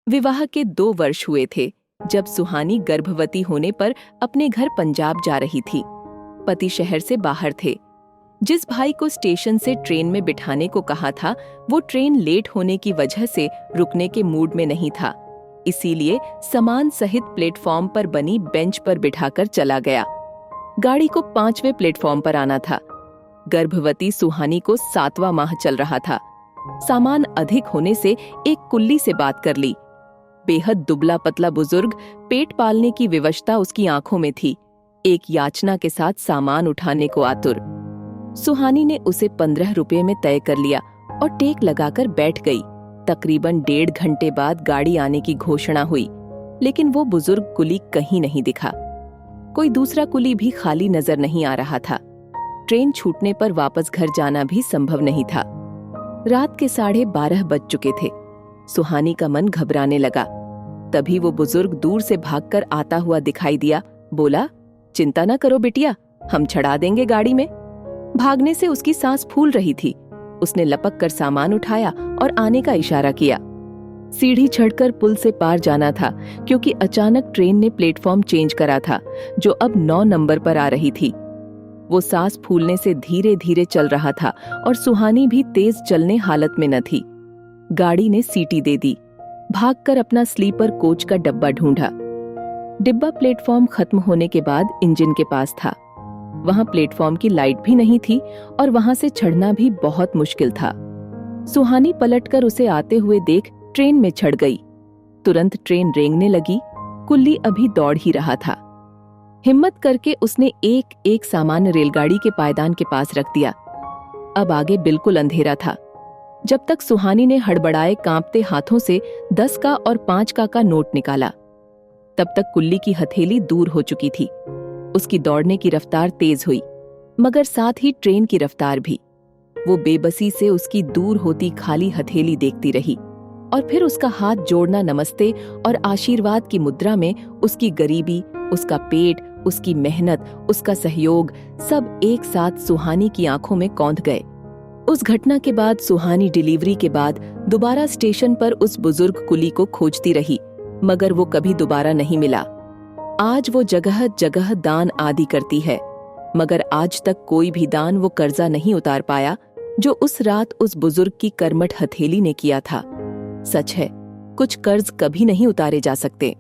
विवाह के 2 वर्ष हुए थे जब सुहानी गर्भवती होने पर अपने घर पंजाब जा रही थी। पति शहर से बाहर थे। जिस भाई को स्टेशन से ट्रेन में बिठाने को कहा था, वो ट्रेन लेट होने की वजह से रुकने के मूड में नहीं था। इसीलिए सामान सहित प्लेटफॉर्म पर बनी बेंच पर बिठाकर चला गया। गाड़ी को 5वें प्लेटफॉर्म पर आना था। गर्भवती सुहानी को 7वां माह चल रहा था। सामान अधिक होने से एक कुल्ली से बात कर ली। बेहद दुबला पतला बुजुर्ग, पेट पालने की विवशता उसकी आंखों में थी, एक याचना के साथ सामान उठाने को आतुर। सुहानी ने उसे 15 रुपए में तय कर लिया और टेक लगाकर बैठ गई। तकरीबन 1.5 घंटे बाद गाड़ी आने की घोषणा हुई, लेकिन वो बुजुर्ग कुली कहीं नहीं दिखा। कोई दूसरा कुली भी खाली नजर नहीं आ रहा था। ट्रेन छूटने पर वापस घर जाना भी संभव नहीं था। रात के 12:30 बज चुके थे। सुहानी का मन घबराने लगा। तभी वो बुजुर्ग दूर से भागकर आता हुआ दिखाई दिया। बोला, चिंता न करो बिटिया, हम चढ़ा देंगे गाड़ी में। भागने से उसकी सांस फूल रही थी। उसने लपक कर सामान उठाया और आने का इशारा किया। सीढ़ी चढ़कर पुल से पार जाना था, क्योंकि अचानक ट्रेन ने प्लेटफॉर्म चेंज करा था, जो अब 9 नंबर पर आ रही थी। वो सांस फूलने से धीरे धीरे चल रहा था और सुहानी भी तेज चलने हालत में न थी। गाड़ी ने सीटी दे दी। भागकर अपना स्लीपर कोच का डब्बा ढूंढा। डिब्बा प्लेटफॉर्म खत्म होने के बाद इंजन के पास था। वहां प्लेटफॉर्म की लाइट भी नहीं थी और वहां से चढ़ना भी बहुत मुश्किल था। सुहानी पलटकर उसे आते हुए देख ट्रेन में चढ़ गई। तुरंत ट्रेन रेंगने लगी। कुल्ली अभी दौड़ ही रहा था। हिम्मत करके उसने एक एक सामान रेलगाड़ी के पायदान के पास रख दिया। अब आगे बिल्कुल अंधेरा था। जब तक सुहानी ने हड़बड़ाए कांपते हाथों से 10 का और 5 का नोट निकाला, तब तक कुल्ली की हथेली दूर हो चुकी थी। उसकी दौड़ने की रफ्तार तेज हुई, मगर साथ ही ट्रेन की रफ्तार भी। वो बेबसी से उसकी दूर होती खाली हथेली देखती रही और फिर उसका हाथ जोड़ना नमस्ते और आशीर्वाद की मुद्रा में उसकी गरीबी, उसका पेट, उसकी मेहनत, उसका सहयोग सब एक साथ सुहानी की आंखों में कौंध गए। उस घटना के बाद सुहानी डिलीवरी के बाद दोबारा स्टेशन पर उस बुजुर्ग कुली को खोजती रही, मगर वो कभी दोबारा नहीं मिला। आज वो जगह जगह दान आदि करती है, मगर आज तक कोई भी दान वो कर्जा नहीं उतार पाया जो उस रात उस बुजुर्ग की कर्मठ हथेली ने किया था। सच है, कुछ कर्ज कभी नहीं उतारे जा सकते।